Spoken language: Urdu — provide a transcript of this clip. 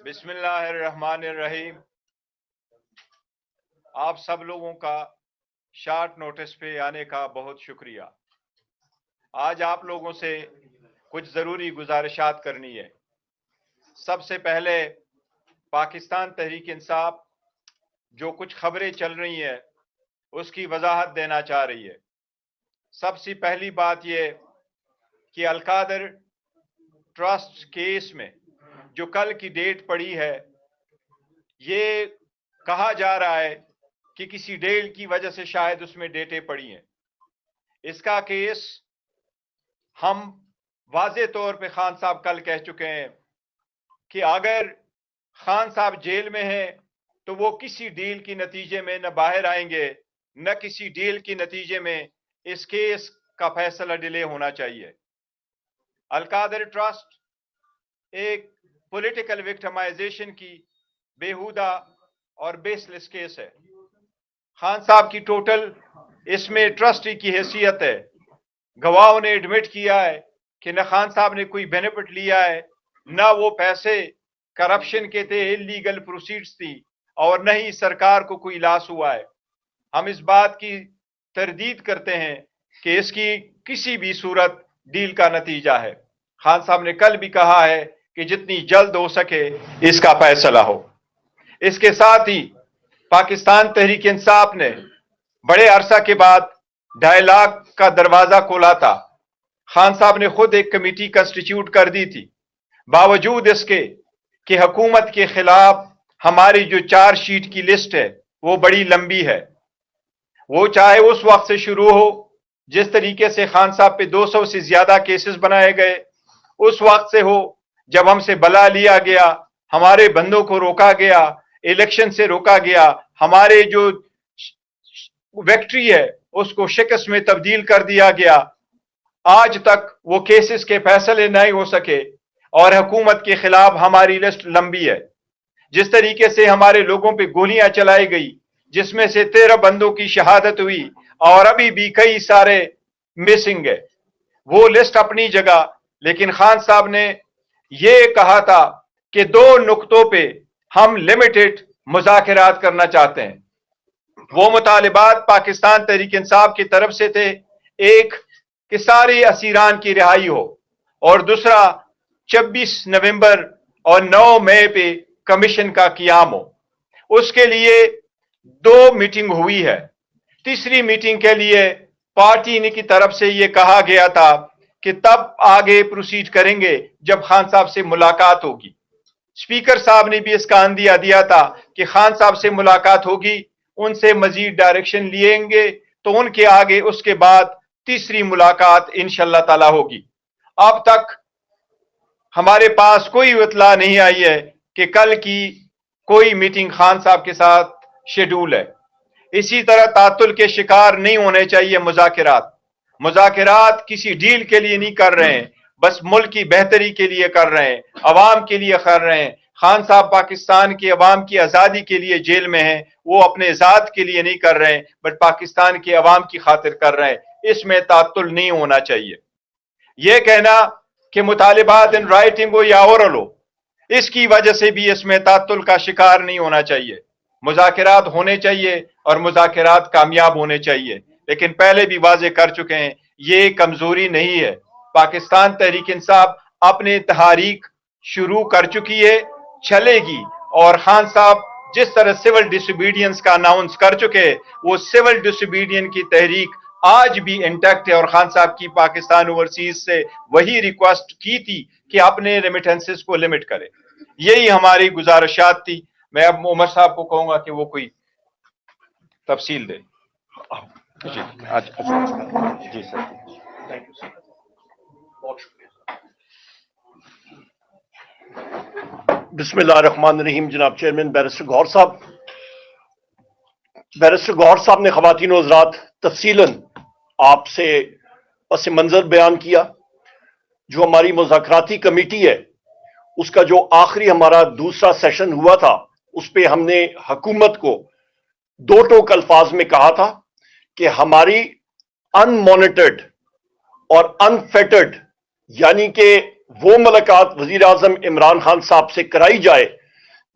بسم اللہ الرحمن الرحیم۔ آپ سب لوگوں کا شارٹ نوٹس پہ آنے کا بہت شکریہ۔ آج آپ لوگوں سے کچھ ضروری گزارشات کرنی ہے۔ سب سے پہلے پاکستان تحریک انصاف جو کچھ خبریں چل رہی ہیں اس کی وضاحت دینا چاہ رہی ہے۔ سب سے پہلی بات یہ کہ القادر ٹرسٹ کیس میں جو کل کی ڈیٹ پڑی ہے، یہ کہا جا رہا ہے کہ کسی ڈیل کی وجہ سے شاید اس میں ڈیٹیں پڑی ہیں۔ اس کا کیس ہم واضح طور پہ خان صاحب کل کہہ چکے ہیں کہ اگر خان صاحب جیل میں ہیں تو وہ کسی ڈیل کی نتیجے میں نہ باہر آئیں گے، نہ کسی ڈیل کی نتیجے میں اس کیس کا فیصلہ ڈیلے ہونا چاہیے۔ القادر ٹرسٹ ایک پولیٹیکل وکٹمائزیشن کی بےہودہ اور بیس لیس کیس ہے۔ خان صاحب کی ٹوٹل اس میں ٹرسٹی کی حیثیت ہے۔ گواہوں نے ایڈمٹ کیا ہے کہ نہ خان صاحب نے کوئی بینیفٹ لیا ہے، نہ وہ پیسے کرپشن کے تھے، انلیگل پروسیڈز تھی، اور نہ ہی سرکار کو کوئی لاس ہوا ہے۔ ہم اس بات کی تردید کرتے ہیں کہ اس کی کسی بھی صورت ڈیل کا نتیجہ ہے۔ خان صاحب نے کل بھی کہا ہے کہ جتنی جلد ہو سکے اس کا فیصلہ ہو۔ اس کے ساتھ ہی پاکستان تحریک انصاف نے بڑے عرصہ کے بعد ڈائیلاگ کا دروازہ کھولا تھا۔ خان صاحب نے خود ایک کمیٹی کنسٹیٹیوٹ کر دی تھی، باوجود اس کے کہ حکومت کے خلاف ہماری جو چارج شیٹ کی لسٹ ہے وہ بڑی لمبی ہے۔ وہ چاہے اس وقت سے شروع ہو جس طریقے سے خان صاحب پہ 200 سے زیادہ کیسز بنائے گئے، اس وقت سے ہو جب ہم سے بلا لیا گیا، ہمارے بندوں کو روکا گیا، الیکشن سے روکا گیا، ہمارے جو وکٹری ہے اس کو شکست میں تبدیل کر دیا گیا، آج تک وہ کیسز کے فیصلے نہیں ہو سکے اور حکومت کے خلاف ہماری لسٹ لمبی ہے۔ جس طریقے سے ہمارے لوگوں پہ گولیاں چلائی گئی، جس میں سے 13 بندوں کی شہادت ہوئی اور ابھی بھی کئی سارے مسنگ ہے، وہ لسٹ اپنی جگہ، لیکن خان صاحب نے یہ کہا تھا کہ 2 نقطوں پہ ہم لمیٹڈ مذاکرات کرنا چاہتے ہیں۔ وہ مطالبات پاکستان تحریک انصاف کی طرف سے تھے، ایک کہ سارے اسیران کی رہائی ہو، اور دوسرا 26 نومبر اور 9 مئی پہ کمیشن کا قیام ہو۔ اس کے لیے 2 میٹنگ ہوئی ہے۔ تیسری میٹنگ کے لیے پارٹی کی طرف سے یہ کہا گیا تھا کہ تب آگے پروسیڈ کریں گے جب خان صاحب سے ملاقات ہوگی۔ اسپیکر صاحب نے بھی اس کا اندیا دیا تھا کہ خان صاحب سے ملاقات ہوگی، ان سے مزید ڈائریکشن لیں گے تو ان کے آگے اس کے بعد تیسری ملاقات انشاءاللہ تعالی ہوگی۔ اب تک ہمارے پاس کوئی اطلاع نہیں آئی ہے کہ کل کی کوئی میٹنگ خان صاحب کے ساتھ شیڈول ہے۔ اسی طرح تعطل کے شکار نہیں ہونے چاہیے مذاکرات کسی ڈیل کے لیے نہیں کر رہے ہیں، بس ملک کی بہتری کے لیے کر رہے ہیں، عوام کے لیے کر رہے ہیں۔ خان صاحب پاکستان کی عوام کی آزادی کے لیے جیل میں ہیں، وہ اپنے ذات کے لیے نہیں کر رہے ہیں بٹ پاکستان کے عوام کی خاطر کر رہے ہیں۔ اس میں تعطل نہیں ہونا چاہیے۔ یہ کہنا کہ مطالبات ان رائٹنگ ہو یا اورل ہو، اس کی وجہ سے بھی اس میں تعطل کا شکار نہیں ہونا چاہیے۔ مذاکرات ہونے چاہیے اور مذاکرات کامیاب ہونے چاہیے، لیکن پہلے بھی واضح کر چکے ہیں یہ کمزوری نہیں ہے۔ پاکستان تحریک انصاف اپنے تحریک شروع کر چکی ہے، چلے گی، اور خان صاحب جس طرح سول ڈس اوبیڈینس کا اناؤنس کر چکے، وہ سول ڈس اوبیڈین کی تحریک آج بھی انٹیکٹ ہے، اور خان صاحب کی پاکستان اوورسیز سے وہی ریکویسٹ کی تھی کہ اپنے ریمیٹنسز کو لمٹ کرے۔ یہی ہماری گزارشات تھی۔ میں اب عمر صاحب کو کہوں گا کہ وہ کوئی تفصیل دے۔ جی جی سر، تھینک یو سر، بہت شکریہ۔ بسم اللہ الرحمن الرحیم۔ جناب چیئرمین بیرسٹر گوہر صاحب نے خواتین و حضرات تفصیلاً آپ سے پس منظر بیان کیا۔ جو ہماری مذاکراتی کمیٹی ہے اس کا جو آخری ہمارا دوسرا سیشن ہوا تھا، اس پہ ہم نے حکومت کو 2 ٹوک الفاظ میں کہا تھا کہ ہماری ان مانیٹرڈ اور انفیٹرڈ، یعنی کہ وہ ملاقات وزیر اعظم عمران خان صاحب سے کرائی جائے